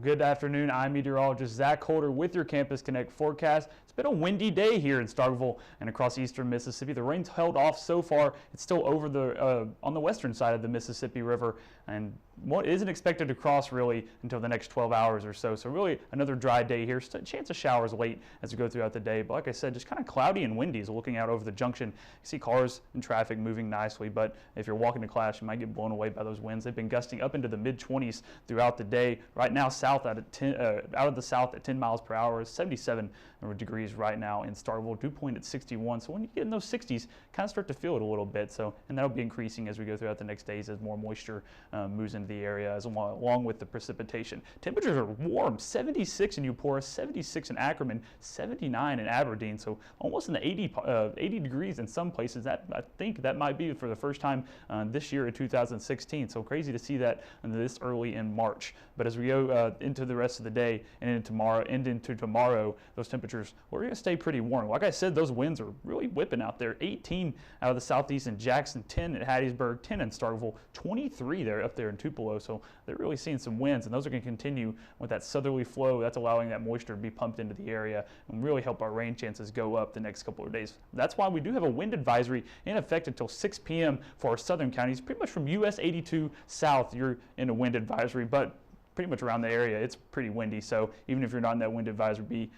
Good afternoon. I'm meteorologist Zach Holder with your Campus Connect forecast. It's been a windy day here in Starkville and across eastern Mississippi. The rain's held off so far. It's still over the on the western side of the Mississippi River, and what isn't expected to cross really until the next 12 hours or so. So really another dry day here. Chance of showers late as we go throughout the day. But like I said, just kind of cloudy and windy. So looking out over the junction, you see cars and traffic moving nicely. But if you're walking to class, you might get blown away by those winds. They've been gusting up into the mid-20s throughout the day. Right now, out of the south at 10 miles per hour is 77 degrees right now in Starkville. Dew point at 61. So when you get in those 60s, kind of start to feel it a little bit. So, and that'll be increasing as we go throughout the next days as more moisture moves into the area, along with the precipitation. Temperatures are warm, 76 in Eupora, 76 in Ackerman, 79 in Aberdeen. So almost in the 80 degrees in some places. That I think that might be for the first time this year in 2016. So crazy to see that this early in March. But as we go into the rest of the day and into tomorrow, those temperatures, we're going to stay pretty warm. Like I said, those winds are really whipping out there. 18 out of the southeast in Jackson, 10 at Hattiesburg, 10 in Starkville, 23 there up there in Tupelo. So they're really seeing some winds, and those are going to continue with that southerly flow. That's allowing that moisture to be pumped into the area and really help our rain chances go up the next couple of days. That's why we do have a wind advisory in effect until 6 p.m. for our southern counties. Pretty much from US 82 south, you're in a wind advisory, but pretty much around the area, it's pretty windy. So even if you're not in that wind advisory,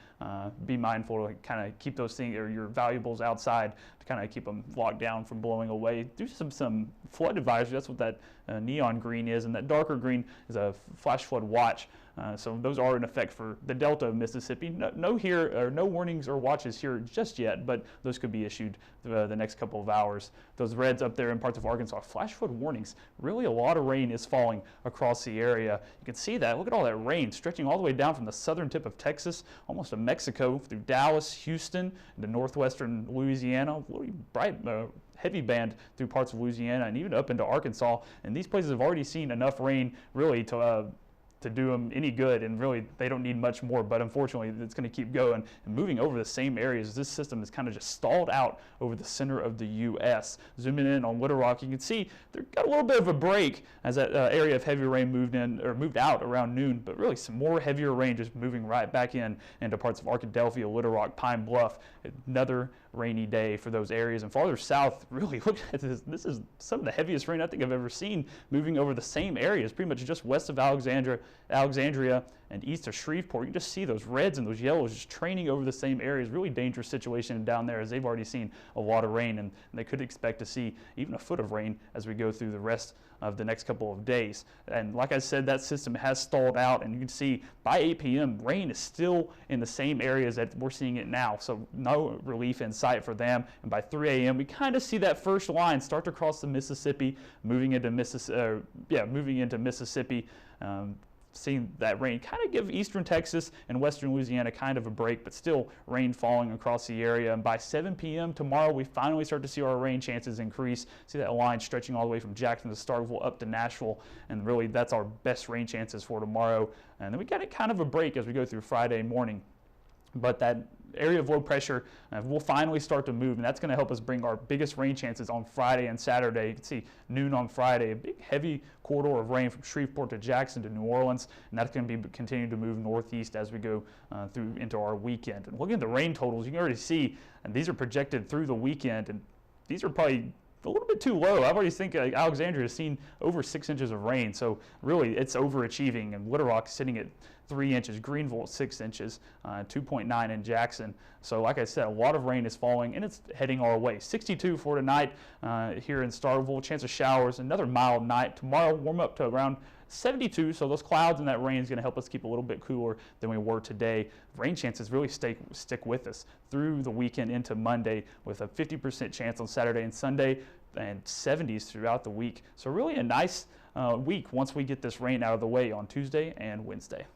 be mindful to kind of keep those things or your valuables outside to kind of keep them locked down from blowing away. Do some flood advisory. That's what that neon green is, and that darker green is a flash flood watch. So those are in effect for the Delta of Mississippi. No warnings or watches here just yet, but those could be issued the next couple of hours. Those reds up there in parts of Arkansas, flash flood warnings. Really a lot of rain is falling across the area. You can see that. Look at all that rain stretching all the way down from the southern tip of Texas, almost to Mexico, through Dallas, Houston, into northwestern Louisiana. Really bright, heavy band through parts of Louisiana and even up into Arkansas. And these places have already seen enough rain really to do them any good, and really they don't need much more, but unfortunately it's going to keep going and moving over the same areas. This system is kind of just stalled out over the center of the U.S. Zooming in on Little Rock, you can see they've got a little bit of a break as that area of heavy rain moved out around noon, but really some more heavier rain just moving right back into parts of Arkadelphia, Little Rock, Pine Bluff. Another rainy day for those areas. And farther south, really look at this. This is some of the heaviest rain I think I've ever seen moving over the same areas, pretty much just west of Alexandria and east of Shreveport. You can just see those reds and those yellows just training over the same areas. Really dangerous situation down there as they've already seen a lot of rain, and they could expect to see even a foot of rain as we go through the rest of the next couple of days. And like I said, that system has stalled out, and you can see by 8 p.m. rain is still in the same areas that we're seeing it now, so no relief in sight for them. And by 3 a.m. we kind of see that first line start to cross the Mississippi, moving into Mississippi. Seeing that rain kind of give eastern Texas and western Louisiana kind of a break, but still rain falling across the area. And by 7 p.m. tomorrow, we finally start to see our rain chances increase. See that line stretching all the way from Jackson to Starkville up to Nashville, and really that's our best rain chances for tomorrow. And then we got kind of a break as we go through Friday morning. But that area of low pressure will finally start to move, and that's going to help us bring our biggest rain chances on Friday and Saturday. You can see noon on Friday, a big heavy corridor of rain from Shreveport to Jackson to New Orleans, and that's going to be continuing to move northeast as we go through into our weekend. And looking at the rain totals, you can already see, and these are projected through the weekend, and these are probably a little bit too low. I already think Alexandria has seen over 6 inches of rain, so really it's overachieving. And Little Rock sitting at 3 inches, Greenville at 6 inches, 2.9 in Jackson. So like I said, a lot of rain is falling, and it's heading our way. 62 for tonight here in Starkville. Chance of showers, another mild night. Tomorrow warm up to around 72, so those clouds and that rain is going to help us keep a little bit cooler than we were today. Rain chances really stick with us through the weekend into Monday, with a 50% chance on Saturday and Sunday, and 70s throughout the week. So really a nice week once we get this rain out of the way on Tuesday and Wednesday.